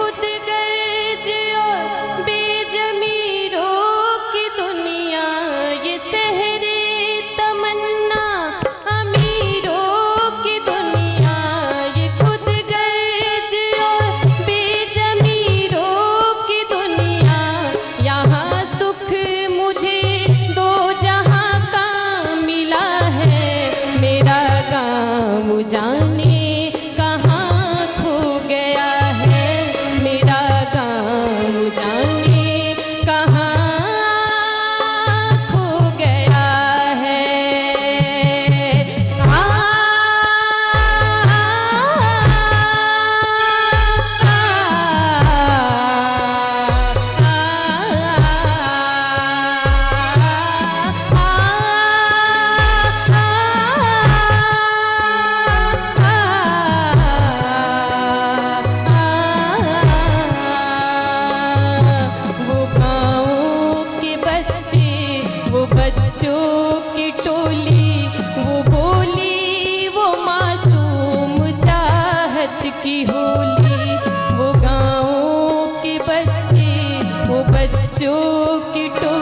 खुद गर्ज और बेजमीरों की दुनिया, ये सहरी तमन्ना अमीरों की दुनिया, ये खुद गर्ज और बेजमीरों की दुनिया। यहाँ सुख मुझे दो जहाँ का मिला है, मेरा गाँव जाने कहाँ खो गया है, मेरा गाँव जाने कहाँ खो गया है। वो गाँव के बच्चे, वो बच्चों की टोली, वो बोली वो मासूम चाहत की होली। वो गाँव के बच्चे, वो बच्चों की टोली,